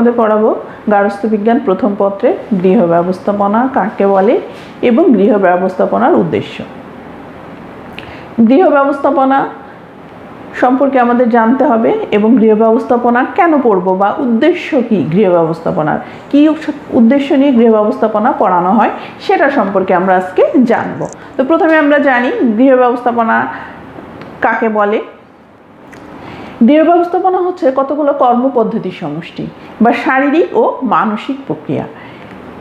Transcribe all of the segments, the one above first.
তোমাদের পড়াবো গার্হস্থ্য বিজ্ঞান প্রথম পত্রে গৃহ ব্যবস্থাপনা কাকে বলে এবং গৃহ ব্যবস্থাপনার উদ্দেশ্য। গৃহ ব্যবস্থাপনা সম্পর্কে আমাদের জানতে হবে এবং গৃহ ব্যবস্থাপনা কেন পড়ব বা উদ্দেশ্য কি, গৃহ ব্যবস্থাপনার কি উদ্দেশ্য নিয়ে গৃহ ব্যবস্থাপনা পড়ানো হয় সেটা সম্পর্কে আমরা আজকে জানব। তো প্রথমে আমরা জানি গৃহ ব্যবস্থাপনা কাকে বলে। গৃহ ব্যবস্থাপনা হচ্ছে কতগুলো কর্মপদ্ধতির সমষ্টি বা শারীরিক ও মানসিক প্রক্রিয়া।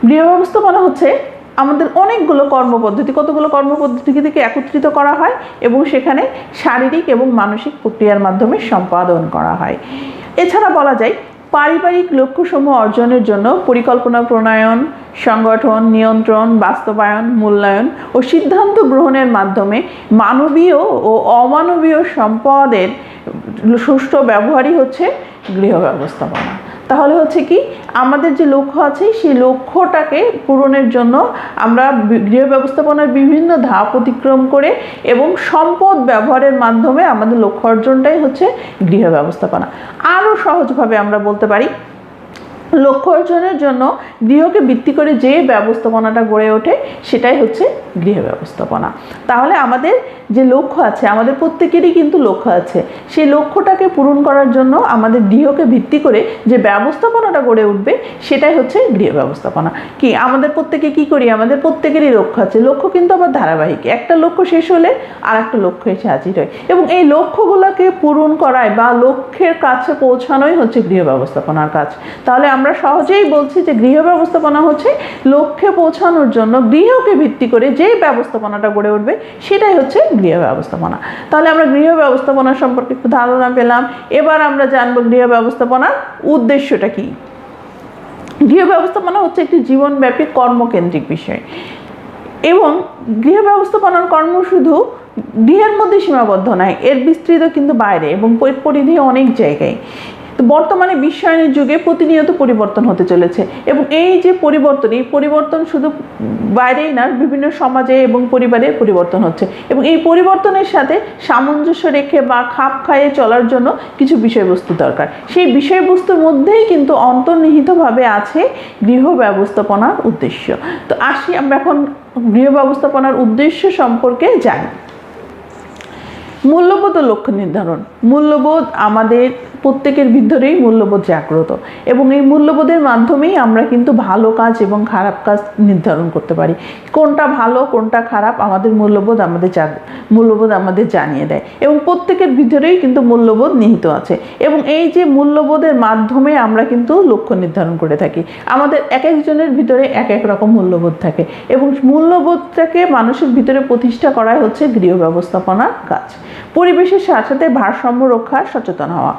গৃহ ব্যবস্থাপনা হচ্ছে আমাদের অনেকগুলো কর্মপদ্ধতি, কতগুলো কর্মপদ্ধতি থেকে একত্রিত করা হয় এবং সেখানে শারীরিক এবং মানসিক প্রক্রিয়ার মাধ্যমে সম্পাদন করা হয়। এছাড়া বলা যায় পারিবারিক লক্ষ্যসমূহ অর্জনের জন্য পরিকল্পনা প্রণয়ন, সংগঠন, নিয়ন্ত্রণ, বাস্তবায়ন, মূল্যায়ন ও সিদ্ধান্ত গ্রহণের মাধ্যমে মানবীয় ও অমানবীয় সম্পদের সুষ্ঠু ব্যবহারই হচ্ছে গৃহ ব্যবস্থাপনা। তাহলে হচ্ছে কি, আমাদের যে লক্ষ্য আছে সেই লক্ষ্যটাকে পূরণের জন্য আমরা গৃহ ব্যবস্থাপনার বিভিন্ন ধাপ অতিক্রম করে এবং সম্পদ ব্যবহারের মাধ্যমে আমাদের লক্ষ্য অর্জনটাই হচ্ছে গৃহ ব্যবস্থাপনা। আরও সহজভাবে আমরা বলতে পারি লক্ষ্য অর্জনের জন্য গৃহকে ভিত্তি করে যে ব্যবস্থাপনাটা গড়ে ওঠে সেটাই হচ্ছে গৃহ ব্যবস্থাপনা। তাহলে আমাদের যে লক্ষ্য আছে, আমাদের প্রত্যেকেরই কিন্তু লক্ষ্য আছে, সেই লক্ষ্যটাকে পূরণ করার জন্য আমাদের গৃহকে ভিত্তি করে যে ব্যবস্থাপনাটা গড়ে উঠবে সেটাই হচ্ছে গৃহ ব্যবস্থাপনা। কি আমাদের প্রত্যেকে কি করি, আমাদের প্রত্যেকেরই লক্ষ্য আছে, লক্ষ্য কিন্তু আবার ধারাবাহিক, একটা লক্ষ্য শেষ হলে আর একটা লক্ষ্য এসে হাজির হয় এবং এই লক্ষ্যগুলোকে পূরণ করায় বা লক্ষ্যের কাছে পৌঁছানোই হচ্ছে গৃহ ব্যবস্থাপনার কাজ। তাহলে আমরা সহজেই বলছি যে গৃহ ব্যবস্থাপনা হচ্ছে লক্ষ্যে পৌঁছানোর জন্য গৃহকে ভিত্তি করে যে ব্যবস্থাপনাটা গড়ে উঠবে সেটাই হচ্ছে গৃহ ব্যবস্থাপনা। তাহলে আমরা গৃহ ব্যবস্থাপনা সম্পর্কে একটু ধারণা পেলাম। এবার আমরা জানবো গৃহ ব্যবস্থাপনার উদ্দেশ্যটা কি। গৃহ ব্যবস্থাপনা হচ্ছে একটি জীবনব্যাপী কর্মকেন্দ্রিক বিষয় এবং গৃহ ব্যবস্থাপনার কর্ম শুধু গৃহের মধ্যে সীমাবদ্ধ নয়, এর বিস্তৃত কিন্তু বাইরে এবং পরিধি অনেক জায়গায়। তো বর্তমানে বিশ্বায়নের যুগে প্রতিনিয়ত পরিবর্তন হতে চলেছে এবং এই যে পরিবর্তন, এই পরিবর্তন শুধু বাইরেই না, বিভিন্ন সমাজে এবং পরিবারে পরিবর্তন হচ্ছে এবং এই পরিবর্তনের সাথে সামঞ্জস্য রেখে বা খাপ খাইয়ে চলার জন্য কিছু বিষয়বস্তু দরকার। সেই বিষয়বস্তুর মধ্যেই কিন্তু অন্তর্নিহিতভাবে আছে গৃহ ব্যবস্থাপনার উদ্দেশ্য। তো আসি আমরা এখন গৃহ ব্যবস্থাপনার উদ্দেশ্য সম্পর্কে জানি। মূল্যবোধ ও লক্ষ্য নির্ধারণ। মূল্যবোধ আমাদের প্রত্যেকের ভিতরেই মূল্যবোধ জাগ্রত এবং এই মূল্যবোধের মাধ্যমেই আমরা কিন্তু ভালো কাজ এবং খারাপ কাজ নির্ধারণ করতে পারি। কোনটা ভালো কোনটা খারাপ আমাদের মূল্যবোধ আমাদের জানিয়ে দেয় এবং প্রত্যেকের ভিতরেই কিন্তু মূল্যবোধ নিহিত আছে এবং এই যে মূল্যবোধের মাধ্যমে আমরা কিন্তু লক্ষ্য নির্ধারণ করে থাকি। আমাদের এক একজনের ভিতরে এক এক রকম মূল্যবোধ থাকে এবং মূল্যবোধটাকে মানুষের ভিতরে প্রতিষ্ঠা করাই হচ্ছে গৃহ ব্যবস্থাপনার কাজ। পরিবেশের সাথে সাথে ভারসাম্য রক্ষার সচেতন হওয়া।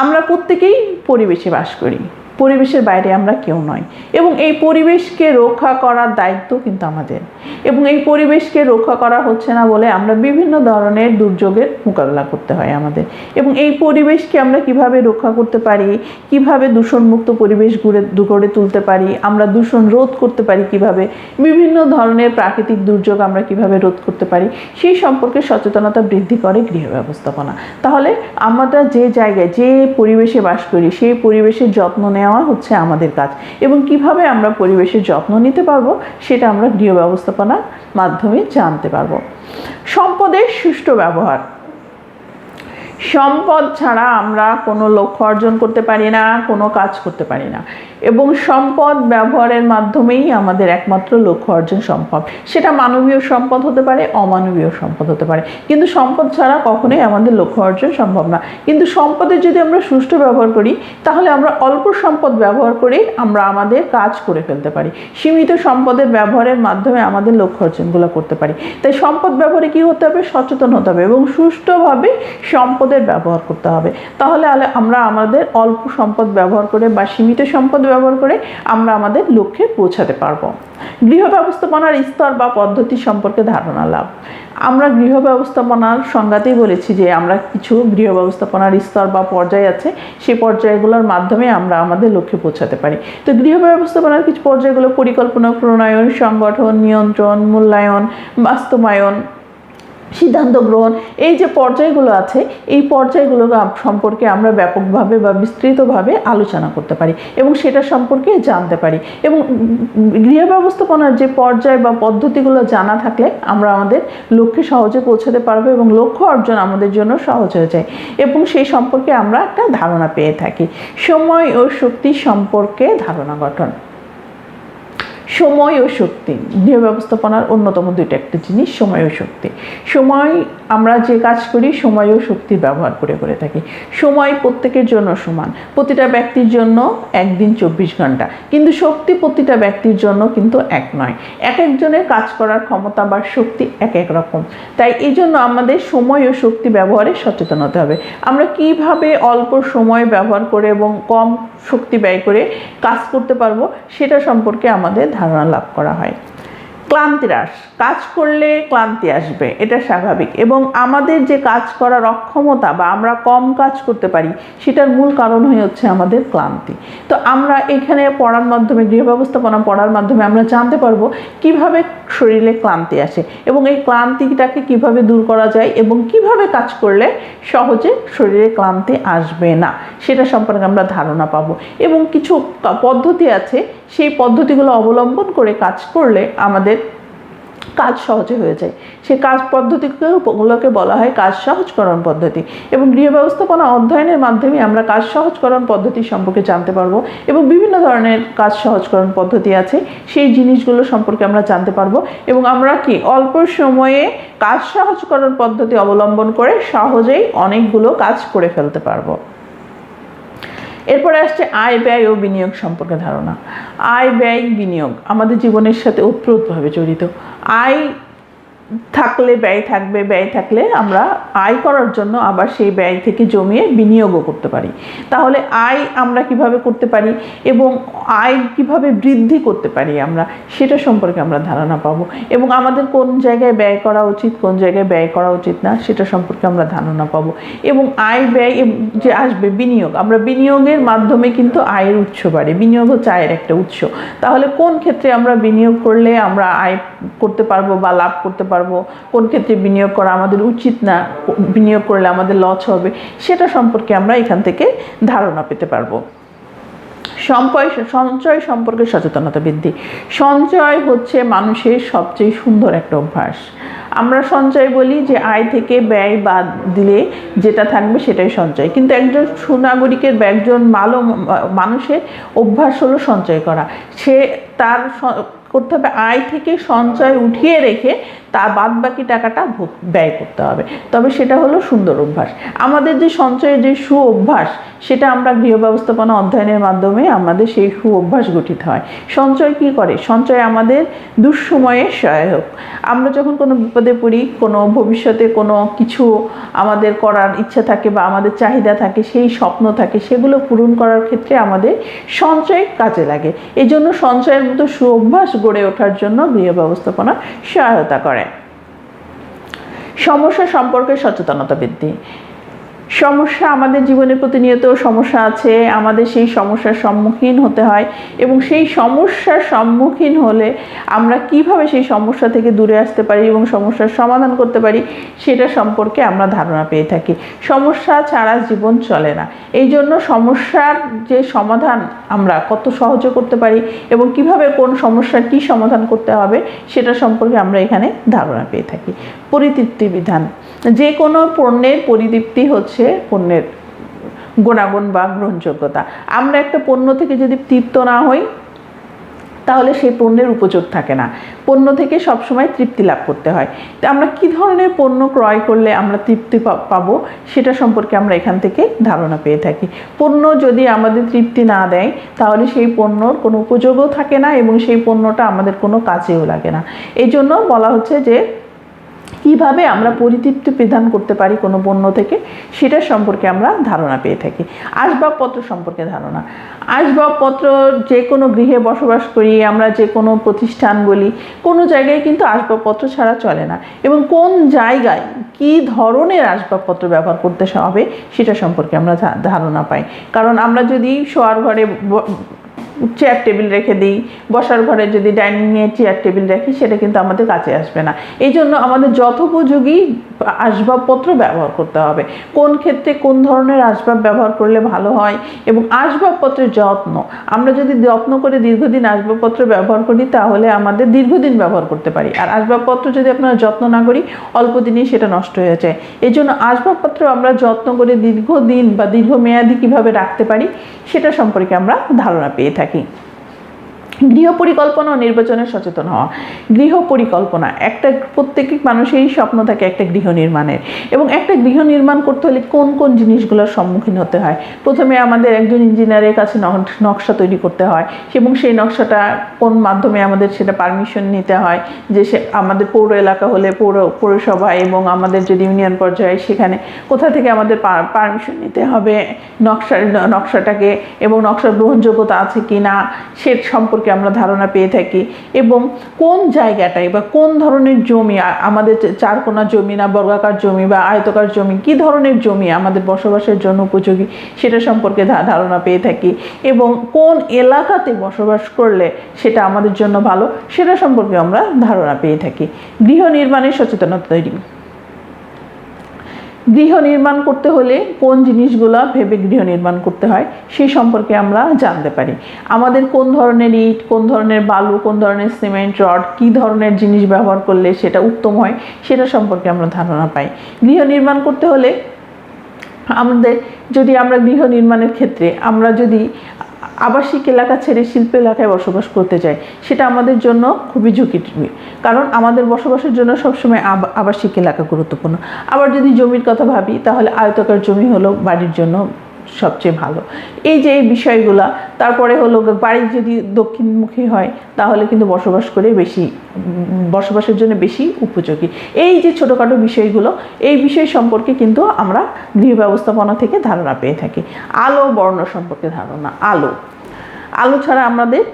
আমরা প্রত্যেকেই পরিবেশে বাস করি, পরিবেশের বাইরে আমরা কেউ নয় এবং এই পরিবেশকে রক্ষা করার দায়িত্ব কিন্তু আমাদের এবং এই পরিবেশকে রক্ষা করা হচ্ছে না বলে আমরা বিভিন্ন ধরনের দুর্যোগের মোকাবেলা করতে হয় আমাদের এবং এই পরিবেশকে আমরা কিভাবে রক্ষা করতে পারি, কিভাবে দূষণমুক্ত পরিবেশ গড়ে তুলতে পারি, আমরা দূষণ রোধ করতে পারি কিভাবে, বিভিন্ন ধরনের প্রাকৃতিক দুর্যোগ আমরা কিভাবে রোধ করতে পারি সেই সম্পর্কে সচেতনতা বৃদ্ধি করে গৃহ ব্যবস্থাপনা। তাহলে আমরা যে জায়গায় যে পরিবেশে বাস করি সেই পরিবেশের যত্ন নেওয়া হচ্ছে আমাদের কাজ এবং কিভাবে আমরা পরিবেশের যত্ন নিতে পারবো সেটা আমরা গৃহ ব্যবস্থাপনার মাধ্যমে জানতে পারবো। সম্পদের সুষ্ঠু ব্যবহার। সম্পদ ছাড়া আমরা কোনো লক্ষ্য অর্জন করতে পারি না, কোনো কাজ করতে পারি না এবং সম্পদ ব্যবহারের মাধ্যমেই আমাদের একমাত্র লক্ষ্য অর্জন সম্ভব। সেটা মানবীয় সম্পদ হতে পারে, অমানবীয় সম্পদ হতে পারে, কিন্তু সম্পদ ছাড়া কখনোই আমাদের লক্ষ্য অর্জন সম্ভব না। কিন্তু সম্পদের যদি আমরা সুষ্ঠু ব্যবহার করি তাহলে আমরা অল্প সম্পদ ব্যবহার করে আমরা আমাদের কাজ করে ফেলতে পারি। সীমিত সম্পদের ব্যবহারের মাধ্যমে আমাদের লক্ষ্য অর্জনগুলো করতে পারি। তাই সম্পদ ব্যবহারে কি হতে হবে, সচেতন হতে হবে এবং সুষ্ঠুভাবে সম্পদের ব্যবহার করতে হবে। তাহলে আমরা আমাদের অল্প সম্পদ ব্যবহার করে বা সীমিত সম্পদ ব্যবহার করে আমরা আমাদের লক্ষ্যে পৌঁছাতে পারবো। গৃহ ব্যবস্থাপনার স্তর বা পদ্ধতি সম্পর্কে ধারণা লাভ। আমরা গৃহ ব্যবস্থাপনার সংজ্ঞাতেই বলেছি যে আমরা কিছু গৃহ ব্যবস্থাপনার স্তর বা পর্যায় আছে, সেই পর্যায়গুলোর মাধ্যমে আমরা আমাদের লক্ষ্যে পৌঁছাতে পারি। তো গৃহ ব্যবস্থাপনার কিছু পর্যায়গুলো পরিকল্পনা প্রণয়ন, সংগঠন, নিয়ন্ত্রণ, মূল্যায়ন, বাস্তবায়ন, সিদ্ধান্ত গ্রহণ, এই যে পর্যায়গুলো আছে এই পর্যায়গুলো সম্পর্কে আমরা ব্যাপকভাবে বা বিস্তৃতভাবে আলোচনা করতে পারি এবং সেটা সম্পর্কে জানতে পারি। এবং গৃহ ব্যবস্থাপনার যে পর্যায় বা পদ্ধতিগুলো জানা থাকলে আমরা আমাদের লক্ষ্যে সহজে পৌঁছাতে পারবো এবং লক্ষ্য অর্জন আমাদের জন্য সহজ হয়ে যায় এবং সেই সম্পর্কে আমরা একটা ধারণা পেয়ে থাকি। সময় ও শক্তি সম্পর্কে ধারণা গঠন। সময় ও শক্তি গৃহ ব্যবস্থাপনার অন্যতম দুইটা একটা জিনিস, সময় ও শক্তি। সময় আমরা যে কাজ করি সময় ও শক্তির ব্যবহার করে থাকি। সময় প্রত্যেকের জন্য সমান, প্রতিটা ব্যক্তির জন্য একদিন 24 ঘন্টা, কিন্তু শক্তি প্রতিটা ব্যক্তির জন্য কিন্তু এক নয়। এক একজনের কাজ করার ক্ষমতা বা শক্তি এক এক রকম। তাই এই জন্য আমাদের সময় ও শক্তি ব্যবহারে সচেতন হতে হবে। আমরা কিভাবে অল্প সময় ব্যবহার করে এবং কম শক্তি ব্যয় করে কাজ করতে পারবো সেটা সম্পর্কে আমাদের ধারণা লাভ করা হয়। ক্লান্তি হ্রাস, কাজ করলে ক্লান্তি আসবে, এটা স্বাভাবিক এবং আমাদের যে কাজ করার অক্ষমতা বা আমরা কম কাজ করতে পারি সেটার মূল কারণ হচ্ছে আমাদের ক্লান্তি। তো আমরা এখানে পড়ার মাধ্যমে, গৃহ ব্যবস্থাপনা পড়ার মাধ্যমে আমরা জানতে পারবো কিভাবে শরীরে ক্লান্তি আসে এবং এই ক্লান্তিটাকে কিভাবে দূর করা যায় এবং কিভাবে কাজ করলে সহজে শরীরে ক্লান্তি আসবে না সেটা সম্পর্কে আমরা ধারণা পাবো। এবং কিছু পদ্ধতি আছে, সেই পদ্ধতিগুলো অবলম্বন করে কাজ করলে আমাদের কাজ সহজে হয়ে যায়। সেই কাজ পদ্ধতিগুলোকে বলা হয় কাজ সহজকরণ পদ্ধতি। এবং গৃহ ব্যবস্থাপনা অধ্যয়নের মাধ্যমে আমরা কাজ সহজকরণ পদ্ধতি সম্পর্কে জানতে পারবো এবং বিভিন্ন ধরনের কাজ সহজকরণ পদ্ধতি আছে সেই জিনিসগুলো সম্পর্কে আমরা জানতে পারবো এবং আমরা কি অল্প সময়ে কাজ সহজকরণ পদ্ধতি অবলম্বন করে সহজেই অনেকগুলো কাজ করে ফেলতে পারবো। এরপরে আসছে আয় ব্যয় ও বিনিয়োগ সম্পর্কে ধারণা। আয় ব্যয় বিনিয়োগ আমাদের জীবনের সাথে ওতপ্রোতভাবে জড়িত। আয় থাকলে ব্যয় থাকবে, ব্যয় থাকলে আমরা আয় করার জন্য আবার সেই ব্যয় থেকে জমিয়ে বিনিয়োগও করতে পারি। তাহলে আয় আমরা কিভাবে করতে পারি এবং আয় কিভাবে বৃদ্ধি করতে পারি আমরা সেটা সম্পর্কে আমরা ধারণা পাবো এবং আমাদের কোন জায়গায় ব্যয় করা উচিত, কোন জায়গায় ব্যয় করা উচিত না সেটা সম্পর্কে আমরা ধারণা পাবো। এবং আয় ব্যয় যে আসবে বিনিয়োগ, আমরা বিনিয়োগের মাধ্যমে কিন্তু আয়ের উৎস বাড়ে। বিনিয়োগ হচ্ছে আয়ের একটা উৎস। তাহলে কোন ক্ষেত্রে আমরা বিনিয়োগ করলে আমরা আয় করতে পারবো বা লাভ করতে পারবো, কোন ক্ষেত্রে বিনিয়োগ করা আমাদের উচিত না, বিনিয়োগ করলে আমাদের লস হবে সেটা সম্পর্কে আমরা এখান থেকে ধারণা পেতে পারবো। সঞ্চয় সম্পর্কে সচেতনতা বৃদ্ধি। সঞ্চয় হচ্ছে মানুষের সবচেয়ে সুন্দর একটা অভ্যাস। আমরা সঞ্চয় বলি যে আয় থেকে ব্যয় বাদ দিলে যেটা থাকবে সেটাই সঞ্চয়, কিন্তু একজন সুনাগরিকের বা একজন ভালো মানুষের অভ্যাস হলো সঞ্চয় করা। সে তার করতে হবে আয় থেকে সঞ্চয় উঠিয়ে রেখে তার বাদ বাকি টাকাটা ব্যয় করতে হবে, তবে সেটা হলো সুন্দর অভ্যাস। আমাদের যে সঞ্চয়ের যে সু অভ্যাস সেটা আমরা গৃহ ব্যবস্থাপনা অধ্যয়নের মাধ্যমে আমাদের সেই সু অভ্যাস গঠিত হয়। সঞ্চয় কি করে? সঞ্চয় আমাদের দুঃসময়ে সহায়ক। আমরা যখন কোনো বিপদে পড়ি, কোনো ভবিষ্যতে কোনো কিছু আমাদের করার ইচ্ছা থাকে বা আমাদের চাহিদা থাকে, সেই স্বপ্ন থাকে, সেগুলো পূরণ করার ক্ষেত্রে আমাদের সঞ্চয় কাজে লাগে। এই জন্য সঞ্চয়ের মতো সু অভ্যাস গড়ে ওঠার জন্য গৃহ ব্যবস্থাপনা সহায়তা করে। সমস্যা সম্পর্কে সচেতনতা বৃদ্ধি। সমস্যা আমাদের জীবনে প্রতিনিয়ত সমস্যা আছে, আমাদের সেই সমস্যার সম্মুখীন হতে হয় এবং সেই সমস্যার সম্মুখীন হলে আমরা কিভাবে সেই সমস্যা থেকে দূরে আসতে পারি এবং সমস্যার সমাধান করতে পারি সেটা সম্পর্কে আমরা ধারণা পেয়ে থাকি। সমস্যা ছাড়া জীবন চলে না, এই জন্য সমস্যার যে সমাধান আমরা কত সহজে করতে পারি এবং কিভাবে কোন সমস্যার কী সমাধান করতে হবে সেটা সম্পর্কে আমরা এখানে ধারণা পেয়ে থাকি। পরিতৃপ্তি বিধান। যে কোনো পণ্যের পরিতৃপ্তি হচ্ছে পণ্যের গুণাগুণ বা গ্রহণযোগ্যতা। আমরা একটা পণ্য থেকে যদি তৃপ্ত না হই তাহলে সেই পণ্যের উপযোগ থাকে না। পণ্য থেকে সবসময় তৃপ্তি লাভ করতে হয়। তো আমরা কী ধরনের পণ্য ক্রয় করলে আমরা তৃপ্তি পাবো সেটা সম্পর্কে আমরা এখান থেকে ধারণা পেয়ে থাকি। পণ্য যদি আমাদের তৃপ্তি না দেয় তাহলে সেই পণ্যর কোনো উপযোগও থাকে না এবং সেই পণ্যটা আমাদের কোনো কাজেও লাগে না। এই জন্য বলা হচ্ছে যে কিভাবে আমরা পরিতৃপ্তি প্রদান করতে পারি কোনো পণ্য থেকে সেটা সম্পর্কে আমরা ধারণা পেয়ে থাকি। আসবাবপত্র সম্পর্কে ধারণা। আসবাবপত্র যে কোনো গৃহে বসবাস করি আমরা, যে কোনো প্রতিষ্ঠান বলি, কোনো জায়গায় কিন্তু আসবাবপত্র ছাড়া চলে না এবং কোন জায়গায় কী ধরনের আসবাবপত্র ব্যবহার করতে হবে সেটা সম্পর্কে আমরা ধারণা পাই। কারণ আমরা যদি শোয়ার ঘরে চেয়ার টেবিল রেখে দিই, বসার ঘরে যদি ডাইনিংয়ে চেয়ার টেবিল রাখি, সেটা কিন্তু আমাদের কাছে আসবে না। এই জন্য আমাদের যথোপযোগী আসবাবপত্র ব্যবহার করতে হবে। কোন ক্ষেত্রে কোন ধরনের আসবাব ব্যবহার করলে ভালো হয়, এবং আসবাবপত্রের যত্ন, আমরা যদি যত্ন করে দীর্ঘদিন আসবাবপত্র ব্যবহার করি তাহলে আমাদের দীর্ঘদিন ব্যবহার করতে পারি। আর আসবাবপত্র যদি আপনারা যত্ন না করি, অল্প দিনেই সেটা নষ্ট হয়ে যায়। এই জন্য আসবাবপত্র আমরা যত্ন করে দীর্ঘদিন বা দীর্ঘমেয়াদী কীভাবে রাখতে পারি সেটা সম্পর্কে আমরা ধারণা পেয়ে থাকি। গৃহ পরিকল্পনা ও নির্বাচনে সচেতন হওয়া। গৃহ পরিকল্পনা, একটা প্রত্যেক মানুষেরই স্বপ্ন থাকে একটা গৃহ নির্মাণের, এবং একটা গৃহ নির্মাণ করতে হলে কোন কোন জিনিসগুলোর সম্মুখীন হতে হয়। প্রথমে আমাদের একজন ইঞ্জিনিয়ারের কাছে নকশা তৈরি করতে হয়, এবং সেই নকশাটা কোন মাধ্যমে আমাদের সেটা পারমিশন নিতে হয়, যে সে আমাদের পৌর এলাকা হলে পৌরসভা, এবং আমাদের যদি ইউনিয়ন পর্যায়ে সেখানে কোথা থেকে আমাদের পারমিশন নিতে হবে নকশাটাকে, এবং নকশার গ্রহণযোগ্যতা আছে কি না সে সম্পর্কে আমরা ধারণা পেয়ে থাকি। এবং কোন জায়গাটায় বা কোন ধরনের জমি আমাদের, চারকোনা জমি না বর্গাকার জমি বা আয়তকার জমি, কি ধরনের জমি আমাদের বসবাসের জন্য উপযোগী সেটা সম্পর্কে ধারণা পেয়ে থাকি, এবং কোন এলাকাতে বসবাস করলে সেটা আমাদের জন্য ভালো সেটা সম্পর্কে আমরা ধারণা পেয়ে থাকি। গৃহ নির্মাণের সচেতনতা তৈরি। গৃহ নির্মাণ করতে হলে কোন জিনিসগুলো ভেবে গৃহ নির্মাণ করতে হয় সেই সম্পর্কে আমরা জানতে পারি। আমাদের কোন ধরনের ইট, কোন ধরনের বালু, কোন ধরনের সিমেন্ট, রড, কী ধরনের জিনিস ব্যবহার করলে সেটা উত্তম হয় সেটা সম্পর্কে আমরা ধারণা পাই। গৃহ নির্মাণ করতে হলে আমরা গৃহ নির্মাণের ক্ষেত্রে আমরা যদি আবাসিক এলাকা ছেড়ে শিল্প এলাকায় বসবাস করতে চাই, সেটা আমাদের জন্য খুবই ঝুঁকির, কারণ আমাদের বসবাসের জন্য সবসময় আবাসিক এলাকা গুরুত্বপূর্ণ। আবার যদি জমির কথা ভাবি, তাহলে আয়তাকার জমি হলো বাড়ির জন্য সবচেয়ে ভালো। এই যে এই বিষয়গুলা, তারপরে হলো বাড়ি যদি দক্ষিণমুখী হয় তাহলে কিন্তু বসবাসের জন্য বেশি উপযোগী। এই যে ছোটোখাটো বিষয়গুলো, এই বিষয় সম্পর্কে কিন্তু আমরা গৃহ ব্যবস্থাপনা থেকে ধারণা পেয়ে থাকি। আলো বর্ণ সম্পর্কে ধারণা। আলো ছাড়া আমাদের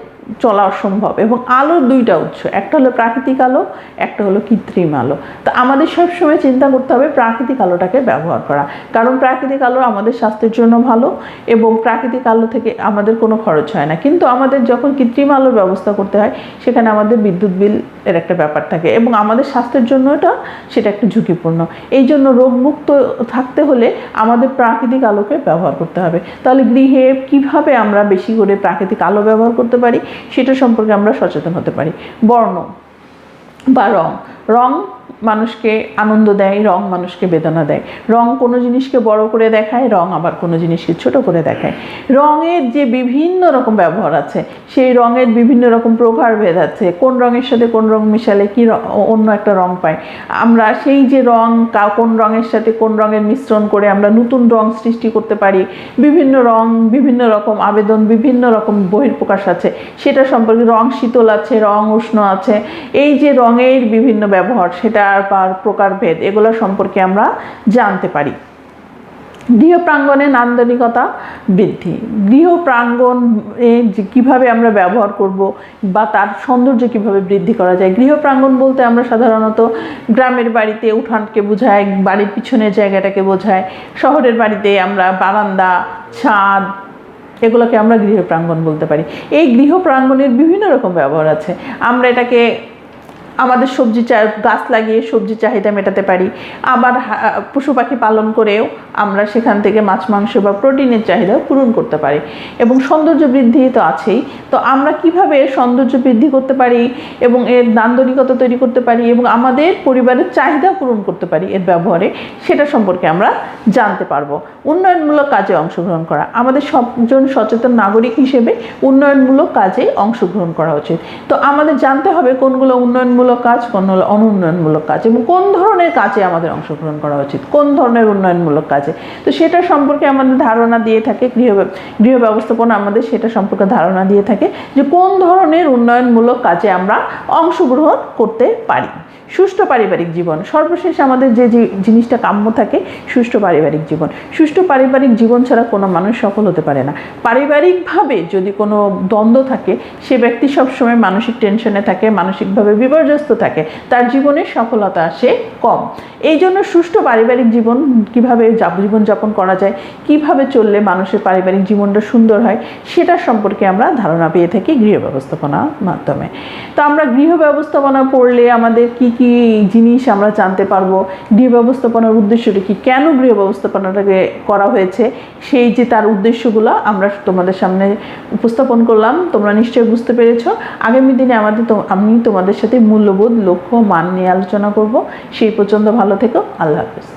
চলা অসম্ভব, এবং আলোর দুইটা উৎস, একটা হলো প্রাকৃতিক আলো, একটা হলো কৃত্রিম আলো। তো আমাদের সবসময় চিন্তা করতে হবে প্রাকৃতিক আলোটাকে ব্যবহার করা, কারণ প্রাকৃতিক আলো আমাদের স্বাস্থ্যের জন্য ভালো, এবং প্রাকৃতিক আলো থেকে আমাদের কোনো খরচ হয় না। কিন্তু আমাদের যখন কৃত্রিম আলোর ব্যবস্থা করতে হয়, সেখানে আমাদের বিদ্যুৎ বিল এর একটা ব্যাপার থাকে, এবং আমাদের স্বাস্থ্যের জন্য সেটা একটা ঝুঁকিপূর্ণ। এই জন্য রোগমুক্ত থাকতে হলে আমাদের প্রাকৃতিক আলোকে ব্যবহার করতে হবে। তাহলে গৃহে কিভাবে আমরা বেশি করে প্রাকৃতিক আলো ব্যবহার করতে পারি সেটা সম্পর্কে আমরা সচেতন হতে পারি। বর্ণ বা রং মানুষকে আনন্দ দেয়, রং মানুষকে বেদনা দেয়। রং কোনো জিনিসকে বড় করে দেখায়, রং আবার কোনো জিনিসকে ছোট করে দেখায়। রঙের যে বিভিন্ন রকম ব্যবহার আছে, সেই রঙের বিভিন্ন রকম প্রকারভেদ আছে। কোন রঙের সাথে কোন রং মিশালে কি অন্য একটা রং পাই আমরা, সেই যে রং কোন রঙের সাথে কোন রঙের মিশ্রণ করে আমরা নতুন রং সৃষ্টি করতে পারি। বিভিন্ন রং, বিভিন্ন রকম আবেদন, বিভিন্ন রকম বহিঃপ্রকাশ আছে, সেটা সম্পর্কে রং শীতল আছে, রং উষ্ণ আছে। এই যে রঙের বিভিন্ন ব্যবহার, সেটা প্রকারভেদ, এগুলো সম্পর্কে আমরা জানতে পারি। গৃহ প্রাঙ্গণে নান্দনিকতা বৃদ্ধি। গৃহ প্রাঙ্গণে কীভাবে আমরা ব্যবহার করব বা তার সৌন্দর্য কীভাবে বৃদ্ধি করা যায়। গৃহ প্রাঙ্গণ বলতে আমরা সাধারণত গ্রামের বাড়িতে উঠানকে বোঝায়, বাড়ির পিছনের জায়গাটাকে বোঝায়। শহরের বাড়িতে আমরা বারান্দা, ছাদ, এগুলোকে আমরা গৃহ প্রাঙ্গণ বলতে পারি। এই গৃহ প্রাঙ্গণের বিভিন্ন রকম ব্যবহার আছে। আমরা এটাকে আমাদের গাছ লাগিয়ে সবজির চাহিদা মেটাতে পারি, আবার পশু পাখি পালন করেও আমরা সেখান থেকে মাছ মাংস বা প্রোটিনের চাহিদা পূরণ করতে পারি। এবং সৌন্দর্য বৃদ্ধি তো আছেই। তো আমরা কিভাবে সৌন্দর্য বৃদ্ধি করতে পারি এবং এর নান্দনিকতা তৈরি করতে পারি এবং আমাদের পরিবারের চাহিদা পূরণ করতে পারি এর ব্যবহারে, সেটা সম্পর্কে আমরা জানতে পারবো। উন্নয়নমূলক কাজে অংশগ্রহণ করা। আমাদের সবজন সচেতন নাগরিক হিসেবে উন্নয়নমূলক কাজে অংশগ্রহণ করা উচিত। তো আমাদের জানতে হবে কোনগুলো উন্নয়নমূলক কাজ, কোন হলো অনুন্নয়নমূলক কাজ, এবং কোন ধরনের কাজে আমাদের অংশগ্রহণ করা উচিত, কোন ধরনের উন্নয়নমূলক কাজে। তো সেটা সম্পর্কে আমাদের ধারণা দিয়ে থাকে গৃহ ব্যবস্থাপনা আমাদের সেটা সম্পর্কে ধারণা দিয়ে থাকে যে কোন ধরনের উন্নয়নমূলক কাজে আমরা অংশগ্রহণ করতে পারি। সুষ্ঠু পারিবারিক জীবন। সর্বশেষ আমাদের যে জিনিসটা কাম্য থাকে, সুষ্ঠু পারিবারিক জীবন। সুষ্ঠু পারিবারিক জীবন ছাড়া কোনো মানুষ সফল হতে পারে না। পারিবারিকভাবে যদি কোনো দ্বন্দ্ব থাকে, সে ব্যক্তি সবসময় মানসিক টেনশনে থাকে, মানসিকভাবে বিপর্যস্ত বিপর্যস্ত থাকে, তার জীবনে সফলতা আসে কম। এই জন্য সুষ্ঠু পারিবারিক জীবন কীভাবে জীবনযাপন করা যায়, কিভাবে চললে মানুষের পারিবারিক জীবনটা সুন্দর হয়, সেটা সম্পর্কে আমরা ধারণা পেয়ে থাকি গৃহ ব্যবস্থাপনার মাধ্যমে। তো আমরা গৃহ ব্যবস্থাপনা পড়লে আমাদের কি কি জিনিস আমরা জানতে পারবো, গৃহ ব্যবস্থাপনার উদ্দেশ্যটা কি, কেন গৃহ ব্যবস্থাপনাটাকে করা হয়েছে, সেই যে তার উদ্দেশ্যগুলো আমরা তোমাদের সামনে উপস্থাপন করলাম। তোমরা নিশ্চয়ই বুঝতে পেরেছো। আগামী দিনে আমি তোমাদের সাথে মূল্যবোধ, লক্ষ্য, মান নিয়ে আলোচনা করব। সেই পর্যন্ত ভালো থেকো। আল্লাহ হাফেজ।